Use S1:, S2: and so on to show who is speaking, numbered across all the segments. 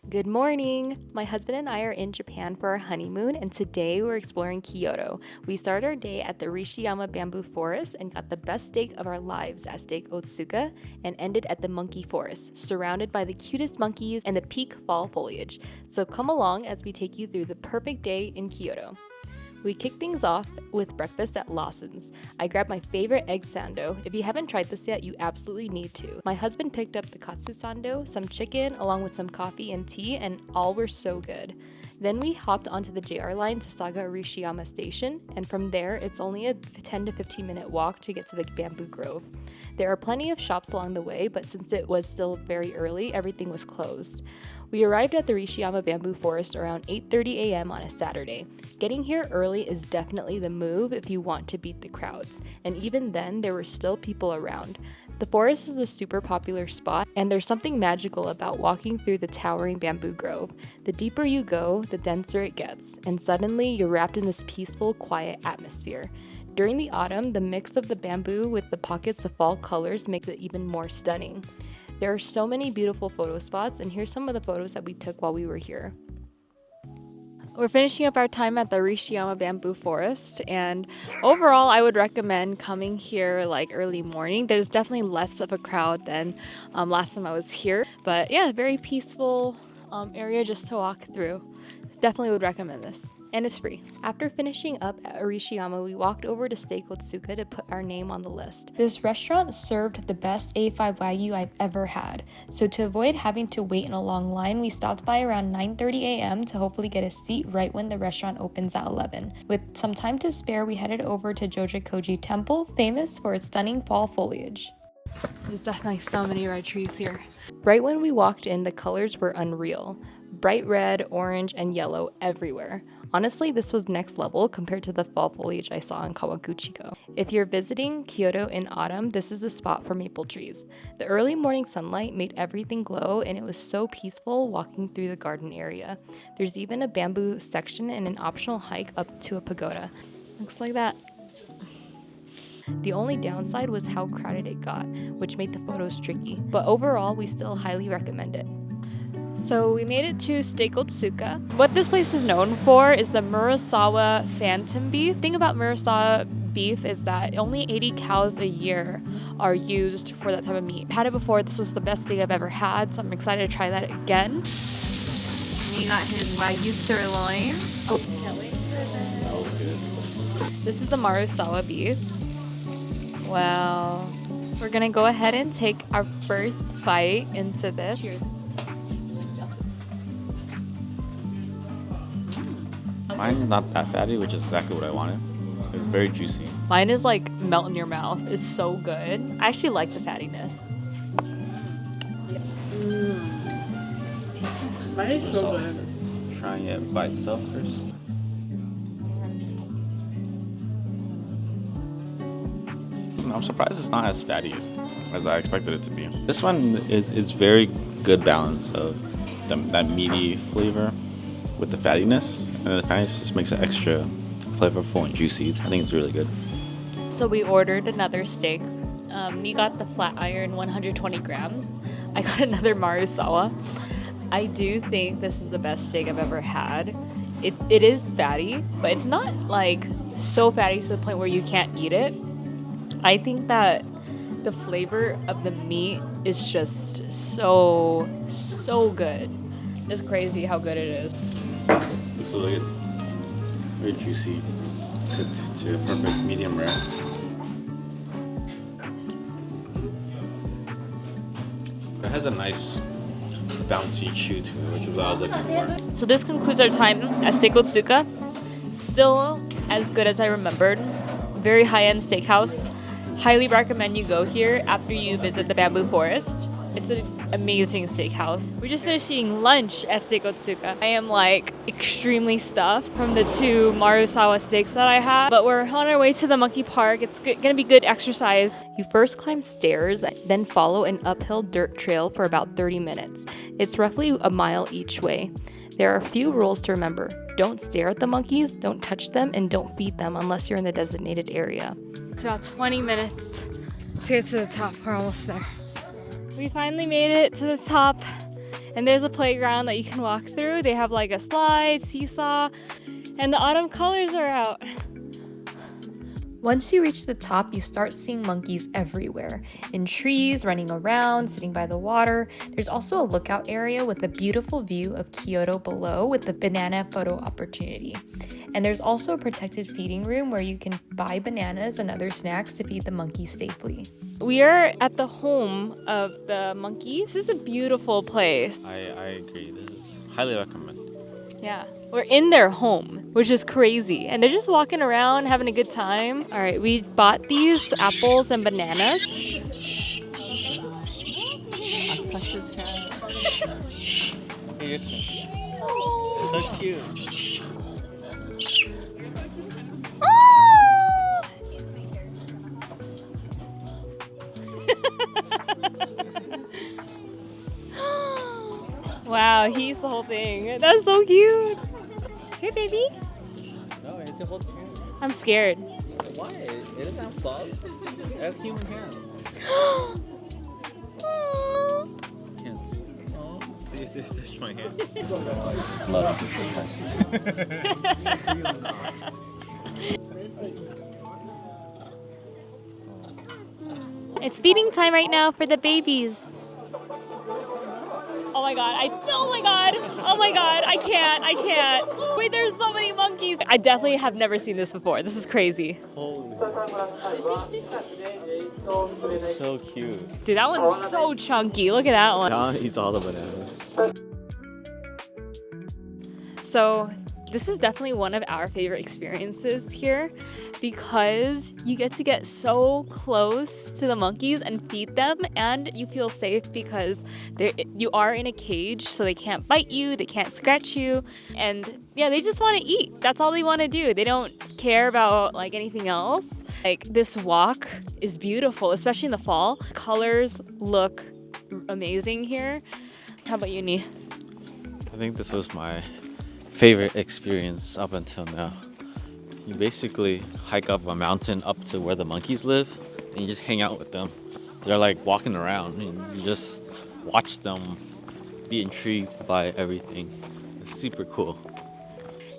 S1: Good morning! My husband and I are in Japan for our honeymoon, and today we're exploring Kyoto. We started our day at the Arashiyama Bamboo Forest and got the best steak of our lives at Steak Otsuka, and ended at the Monkey Forest, surrounded by the cutest monkeys and the peak fall foliage. So come along as we take you through the perfect day in Kyoto. We kick things off with breakfast at Lawson's. I grabbed my favorite egg sando. If you haven't tried this yet, you absolutely need to. My husband picked up the katsu sando, some chicken, along with some coffee and tea, and all were so good. Then we hopped onto the JR line to Saga Arashiyama Station, and from there, it's only a 10 to 15 minute walk to get to the bamboo grove. There are plenty of shops along the way, but since it was still very early, everything was closed. We arrived at the Arashiyama Bamboo Forest around 8:30 a.m. on a Saturday. Getting here early is definitely the move if you want to beat the crowds, and even then, there were still people around. The forest is a super popular spot, and there's something magical about walking through the towering bamboo grove. The deeper you go, the denser it gets, and suddenly you're wrapped in this peaceful, quiet atmosphere. During the autumn, the mix of the bamboo with the pockets of fall colors makes it even more stunning. There are so many beautiful photo spots, and here's some of the photos that we took while we were here. We're finishing up our time at the Arashiyama Bamboo Forest, and overall I would recommend coming here like early morning. There's definitely less of a crowd than last time I was here, but yeah, very peaceful area just to walk through. Definitely would recommend this. And it's free. After finishing up at Arashiyama, we walked over to Steak Otsuka to put our name on the list. This restaurant served the best A5 Wagyu I've ever had, so to avoid having to wait in a long line, we stopped by around 9:30 a.m. to hopefully get a seat right when the restaurant opens at 11. With some time to spare, we headed over to Jojakkoji Temple, famous for its stunning fall foliage. There's definitely so many red trees here. Right when we walked in, the colors were unreal. Bright red, orange, and yellow everywhere. Honestly, this was next level compared to the fall foliage I saw in Kawaguchiko. If you're visiting Kyoto in autumn, this is the spot for maple trees. The early morning sunlight made everything glow, and it was so peaceful walking through the garden area. There's even a bamboo section and an optional hike up to a pagoda. Looks like that. The only downside was how crowded it got, which made the photos tricky. But overall, we still highly recommend it. So we made it to Steak Otsuka. What this place is known for is the Murasawa phantom beef. The thing about Murasawa beef is that only 80 cows a year are used for that type of meat. I've had it before. This was the best steak I've ever had, so I'm excited to try that again.
S2: We got his Wagyu sirloin.
S1: Oh, this is the Murasawa beef. Wow. We're gonna go ahead and take our first bite into this. Cheers.
S3: Mine's not that fatty, which is exactly what I wanted. It was very juicy.
S1: Mine is like melt in your mouth. It's so good. I actually like the fattiness.
S2: Mine is so good.
S3: Trying it by itself first. I'm surprised it's not as fatty as I expected it to be. This one is very good balance of that meaty flavor with the fattiness, and the fattiness just makes it extra flavorful and juicy. I think it's really good.
S1: So we ordered another steak. We got the flat iron 120 grams. I got another Murasawa. I do think this is the best steak I've ever had. It is fatty, but it's not like so fatty to the point where you can't eat it. I think that the flavor of the meat is just so good. It's crazy how good it is.
S3: Looks really good. Very juicy, cooked to a perfect medium rare. It has a nice bouncy chew to it, which is what I was looking for.
S1: So this concludes our time at Steak Otsuka. Still as good as I remembered. Very high-end steakhouse. Highly recommend you go here after you visit the bamboo forest. It's an amazing steakhouse. We just finished eating lunch at Steak Otsuka. I am like extremely stuffed from the 2 Murasawa steaks that I had, but we're on our way to the monkey park. It's gonna be good exercise. You first climb stairs, then follow an uphill dirt trail for about 30 minutes. It's roughly a mile each way. There are a few rules to remember. Don't stare at the monkeys, don't touch them, and don't feed them unless you're in the designated area. It's about 20 minutes to get to the top. We're almost there. We finally made it to the top, And there's a playground that you can walk through. They have like a slide, seesaw, and the autumn colors are out. Once you reach the top, you start seeing monkeys everywhere. In trees, running around, sitting by the water. There's also a lookout area with a beautiful view of Kyoto below with the banana photo opportunity. And there's also a protected feeding room where you can buy bananas and other snacks to feed the monkeys safely. We are at the home of the monkeys. This is a beautiful place.
S3: I agree. This is highly recommend.
S1: Yeah, we're in their home, which is crazy. And they're just walking around, having a good time. All right, we bought these apples and bananas.
S3: I'll touch his hand. So cute.
S1: Wow, he eats the whole thing. That's so cute. Hey, baby.
S3: No, it's the whole hand.
S1: I'm scared.
S3: Why? It doesn't have claws. It has human hands. Hands. Oh, see, this is my hand.
S1: It's feeding time right now for the babies. Oh my god, I can't. Wait, there's so many monkeys. I definitely have never seen this before. This is crazy.
S3: Holy. So cute.
S1: Dude, that one's so chunky. Look at that one.
S3: Now eats all the bananas.
S1: So this is definitely one of our favorite experiences here because you get so close to the monkeys and feed them, and you feel safe because you are in a cage, so they can't bite you, they can't scratch you, and yeah, they just want to eat. That's all they want to do. They don't care about like anything else. Like this walk is beautiful, especially in the fall. Colors look amazing here. How about you, Nee?
S3: I think this was my favorite experience up until now. You basically hike up a mountain up to where the monkeys live and you just hang out with them. They're like walking around and you just watch them, be intrigued by everything. It's super cool.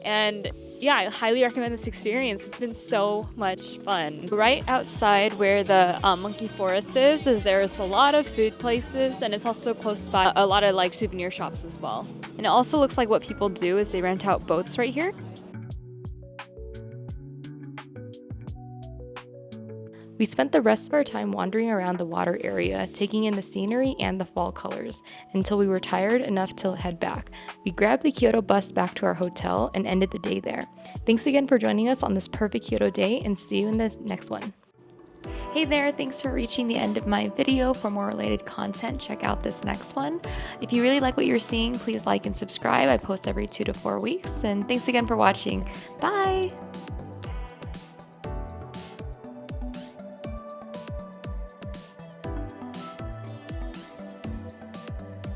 S1: And yeah, I highly recommend this experience. It's been so much fun. Right outside where the monkey forest is there's a lot of food places, and it's also close by a lot of like souvenir shops as well. And it also looks like what people do is they rent out boats right here. We spent the rest of our time wandering around the water area, taking in the scenery and the fall colors, until we were tired enough to head back. We grabbed the Kyoto bus back to our hotel and ended the day there. Thanks again for joining us on this perfect Kyoto day, and see you in the next one. Hey there, thanks for reaching the end of my video. For more related content, check out this next one. If you really like what you're seeing, please like and subscribe. I post every 2 to 4 weeks, and thanks again for watching. Bye!